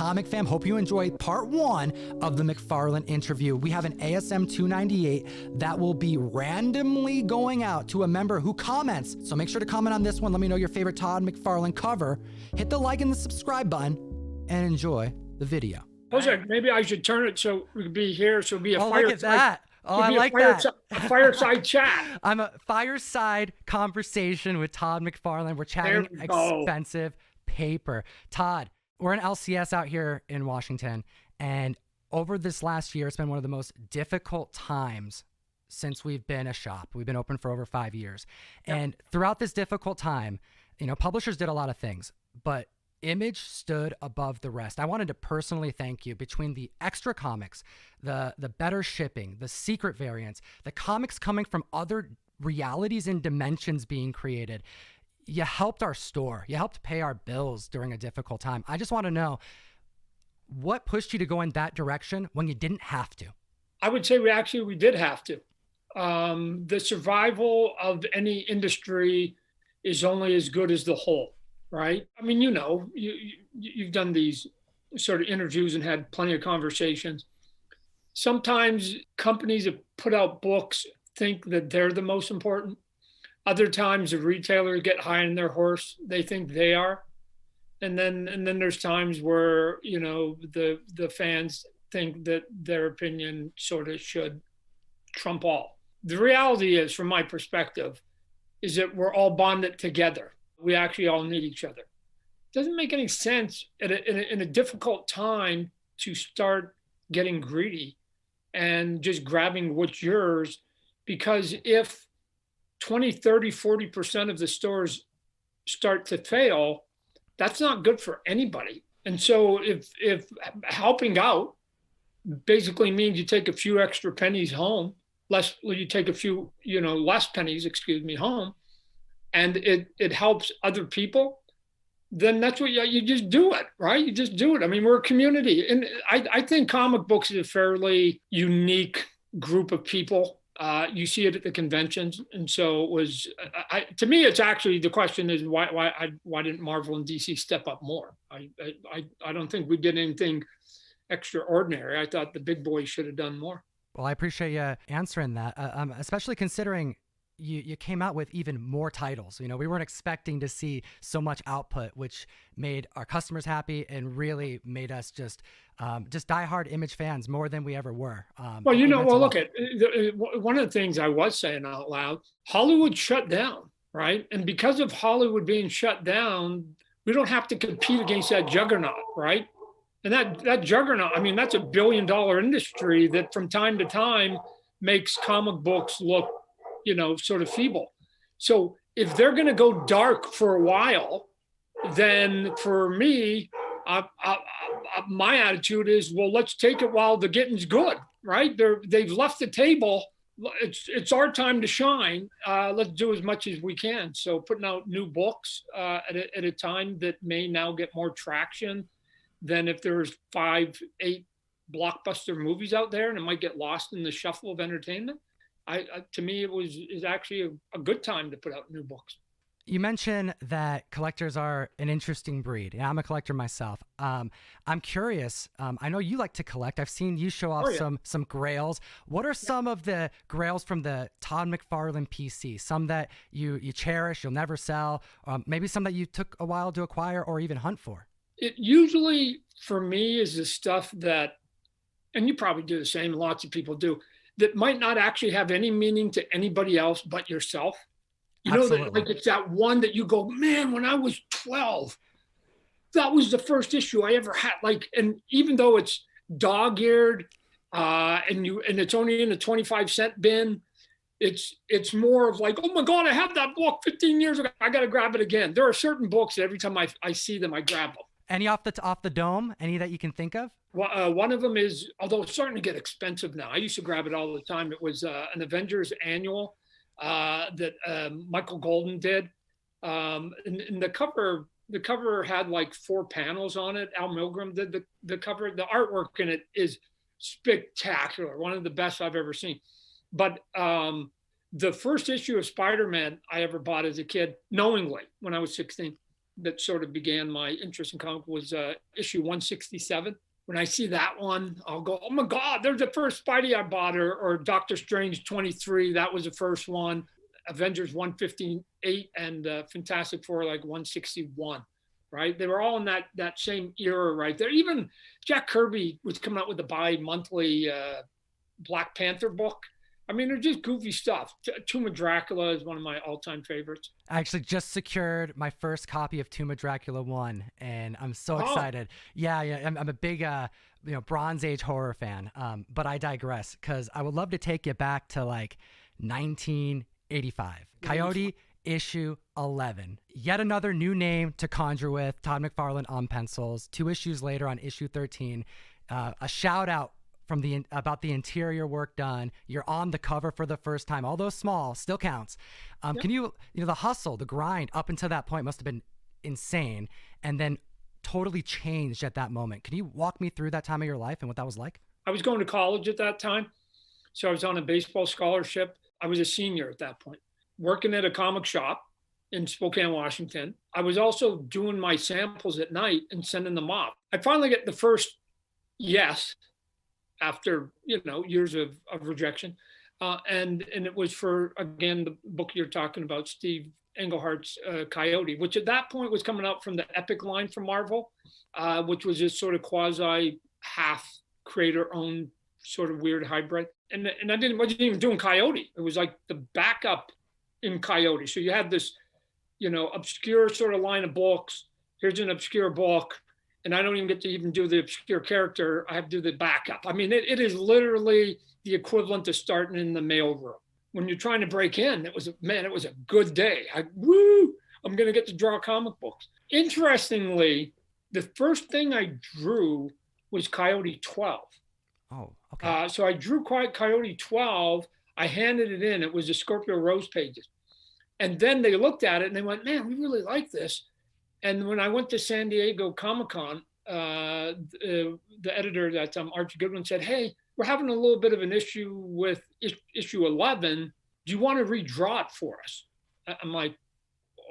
comic fam? Hope you enjoyed part 1 of the McFarlane interview. We have an ASM 298 that will be randomly going out to a member who comments. So make sure to comment on this one. Let me know your favorite Todd McFarlane cover. Hit the like and the subscribe button and enjoy the video. Jose, maybe I should turn it so we could be here. So it'll be a Oh, fireside. look at that. Oh, I like that. that. A fireside chat. I'm a fireside conversation with Todd McFarlane. We're chatting expensive paper. Todd, we're in LCS out here in Washington, and over this last year, it's been one of the most difficult times since we've been a shop. We've been open for over 5 years. Yep. And throughout this difficult time, you know, publishers did a lot of things, but Image stood above the rest. I wanted to personally thank you. Between the extra comics, the better shipping, the secret variants, the comics coming from other realities and dimensions being created, you helped our store. You helped pay our bills during a difficult time. I just want to know, what pushed you to go in that direction when you didn't have to? I would say we did have to. The survival of any industry is only as good as the whole. Right? I mean, you know, you've done these sort of interviews and had plenty of conversations. Sometimes companies that put out books think that they're the most important. Other times the retailers get high on their horse. They think they are. And then there's times where, you know, the fans think that their opinion sort of should trump all. The reality is, from my perspective, is that we're all bonded together. We actually all need each other. It doesn't make any sense in a difficult time to start getting greedy and just grabbing what's yours, because if 20, 30, 40% of the stores start to fail, that's not good for anybody. And so if helping out basically means you take a few extra pennies home, you take a few, you know, less pennies, home, and it helps other people, then that's what you just do it, right? You just do it. I mean, we're a community. And I think comic books is a fairly unique group of people. You see it at the conventions. And so it was, to me, it's actually, the question is why didn't Marvel and DC step up more? I don't think we did anything extraordinary. I thought the big boys should have done more. Well, I appreciate you answering that, especially considering you came out with even more titles. You know, we weren't expecting to see so much output, which made our customers happy and really made us just diehard Image fans more than we ever were. Well, you know, look at one of the things I was saying out loud, Hollywood shut down, right? And because of Hollywood being shut down, we don't have to compete against that juggernaut, right? And that juggernaut, I mean, that's $1 billion industry that from time to time makes comic books look, you know, sort of feeble. So if they're going to go dark for a while, then for me, my attitude is, well, let's take it while the getting's good, right? They've left the table. It's our time to shine. Let's do as much as we can. So putting out new books at a time that may now get more traction than if there's 5, 8 blockbuster movies out there, and it might get lost in the shuffle of entertainment. To me, is actually a good time to put out new books. You mentioned that collectors are an interesting breed. Yeah, I'm a collector myself. I'm curious. I know you like to collect. I've seen you show off some grails. What are some of the grails from the Todd McFarlane PC? Some that you cherish, you'll never sell, maybe some that you took a while to acquire or even hunt for? It usually, for me, is the stuff that, and you probably do the same, lots of people do, that might not actually have any meaning to anybody else but yourself. You know, that, like, it's that one that you go, man, when I was 12, that was the first issue I ever had. Like, and even though it's dog-eared and it's only in a 25-cent bin, it's more of like, oh my God, I had that book 15 years ago. I got to grab it again. There are certain books that every time I see them, I grab them. Any off the dome? Any that you can think of? Well, one of them is, although it's starting to get expensive now. I used to grab it all the time. It was an Avengers annual that Michael Golden did. And the cover had like 4 panels on it. Al Milgram did the cover. The artwork in it is spectacular. One of the best I've ever seen. But the first issue of Spider-Man I ever bought as a kid, knowingly, when I was 16. that sort of began my interest in comic was issue 167. When I see that one, I'll go, oh my God, there's the first Spidey I bought, or Doctor Strange 23. That was the first one. Avengers 158 and Fantastic Four like 161, right? They were all in that same era right there. Even Jack Kirby was coming out with the bi-monthly Black Panther book. I mean, they're just goofy stuff. Tomb of Dracula is one of my all-time favorites. I actually just secured my first copy of Tomb of Dracula 1, and I'm so excited. Yeah, I'm a big Bronze Age horror fan, but I digress, because I would love to take you back to like 1985. Coyote issue 11. Yet another new name to conjure with. Todd McFarlane on pencils. 2 issues later on issue 13, a shout out from about the interior work done. You're on the cover for the first time. Although small, still counts. Can you the hustle, the grind up until that point must have been insane, and then totally changed at that moment. Can you walk me through that time of your life and what that was like? I was going to college at that time, so I was on a baseball scholarship. I was a senior at that point, working at a comic shop in Spokane, Washington. I was also doing my samples at night and sending them off. I finally get the first yes after years of rejection, and it was for, again, the book you're talking about, Steve Englehart's Coyote, which at that point was coming out from the Epic line from Marvel, which was this sort of quasi half creator-owned sort of weird hybrid. And I wasn't even doing Coyote. It was like the backup in Coyote. So you had this, obscure sort of line of books. Here's an obscure book, and I don't even get to even do the obscure character. I have to do the backup. I mean, it is literally the equivalent of starting in the mailroom. When you're trying to break in, it was a good day. I'm going to get to draw comic books. Interestingly, the first thing I drew was Coyote 12. Oh, okay. So I drew Coyote 12. I handed it in. It was the Scorpio Rose pages. And then they looked at it and they went, man, we really like this. And when I went to San Diego Comic-Con, the editor at that time, Archie Goodwin, said, hey, we're having a little bit of an issue with issue 11. Do you want to redraw it for us? I'm like,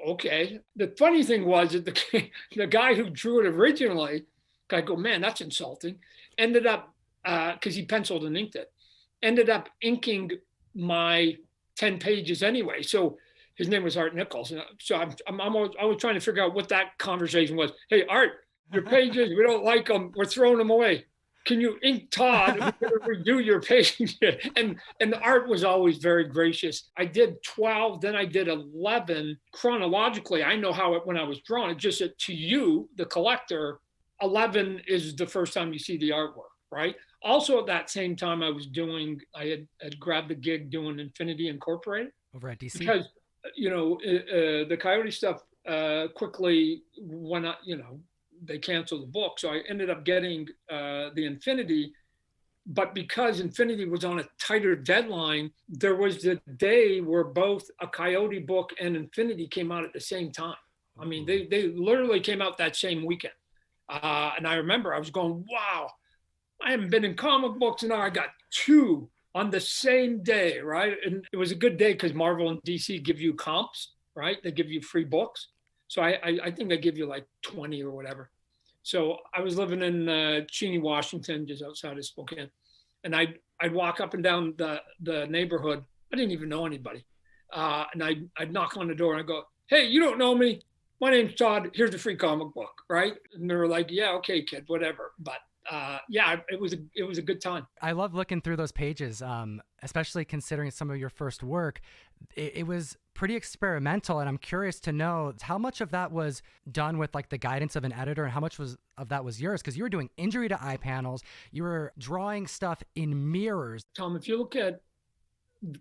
okay. The funny thing was that the guy who drew it originally, I go, man, that's insulting, ended up, because he penciled and inked it, ended up inking my 10 pages anyway. So his name was Art Nichols. And so I was trying to figure out what that conversation was. Hey, Art, your pages, we don't like them. We're throwing them away. Can you ink Todd? We're going to redo your page. And Art was always very gracious. I did 12, then I did 11. Chronologically, I know how when I was drawing it, just that to you, the collector, 11 is the first time you see the artwork, right? Also at that same time I had grabbed the gig doing Infinity Incorporated. Over at DC? Because, the Coyote stuff quickly went up, they canceled the book. So I ended up getting the Infinity, but because Infinity was on a tighter deadline, there was the day where both a Coyote book and Infinity came out at the same time. I mean, they literally came out that same weekend. And I remember I was going, wow, I haven't been in comic books, and now I got 2 on the same day, right? And it was a good day because Marvel and DC give you comps, right? They give you free books. So I think they give you like 20 or whatever. So I was living in Cheney, Washington, just outside of Spokane. And I'd walk up and down the neighborhood. I didn't even know anybody. And I'd knock on the door and I'd go, hey, you don't know me. My name's Todd. Here's a free comic book, right? And they were like, yeah, okay, kid, whatever. But yeah, it was a good time. I love looking through those pages, especially considering some of your first work. It was pretty experimental, and I'm curious to know how much of that was done with like the guidance of an editor and how much of that was yours, because you were doing injury to eye panels, you were drawing stuff in mirrors. Tom, if you look at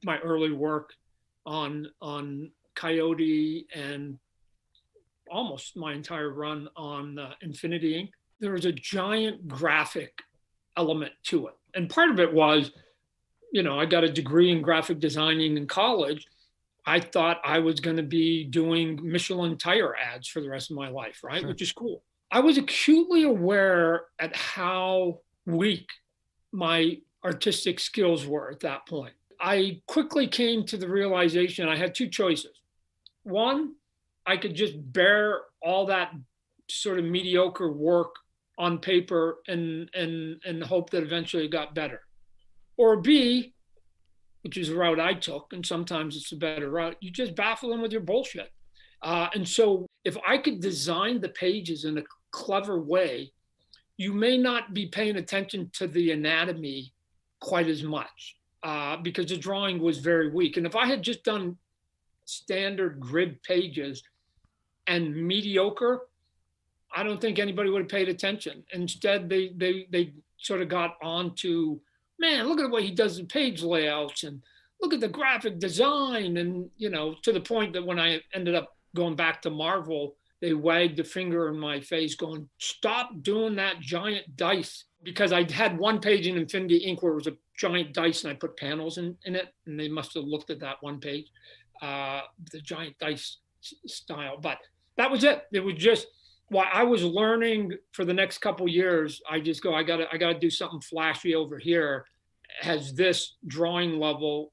my early work on Coyote and almost my entire run on Infinity Inc., there was a giant graphic element to it. And part of it was, I got a degree in graphic designing in college. I thought I was going to be doing Michelin tire ads for the rest of my life, right? Sure. Which is cool. I was acutely aware at how weak my artistic skills were at that point. I quickly came to the realization I had 2 choices. One, I could just bear all that sort of mediocre work on paper and hope that eventually it got better. Or B, which is the route I took, and sometimes it's a better route, you just baffle them with your bullshit. And so if I could design the pages in a clever way, you may not be paying attention to the anatomy quite as much because the drawing was very weak. And if I had just done standard grid pages and mediocre, I don't think anybody would have paid attention. Instead, they sort of got on to, man, look at the way he does the page layouts and look at the graphic design. And, you know, to the point that when I ended up going back to Marvel, they wagged a finger in my face going, stop doing that giant dice. Because I had one page in Infinity Inc. where it was a giant dice and I put panels in it. And they must have looked at that one page, the giant dice style. But that was it. It was just, while I was learning for the next couple of years, I just go, I gotta do something flashy over here. As this drawing level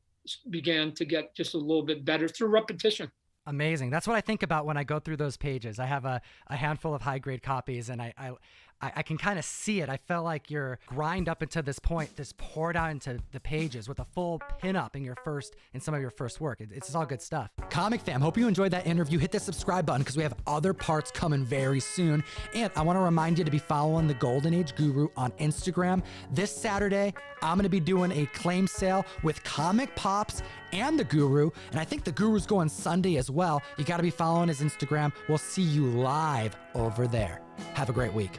began to get just a little bit better through repetition. Amazing. That's what I think about when I go through those pages. I have a handful of high grade copies, and I can kind of see it. I felt like you're grind up into this point, this poured out into the pages with a full pinup in some of your first work. It's all good stuff. Comic fam, hope you enjoyed that interview. Hit the subscribe button because we have other parts coming very soon. And I want to remind you to be following the Golden Age Guru on Instagram. This Saturday, I'm going to be doing a claim sale with Comic Pops and the Guru. And I think the Guru's going Sunday as well. You got to be following his Instagram. We'll see you live over there. Have a great week.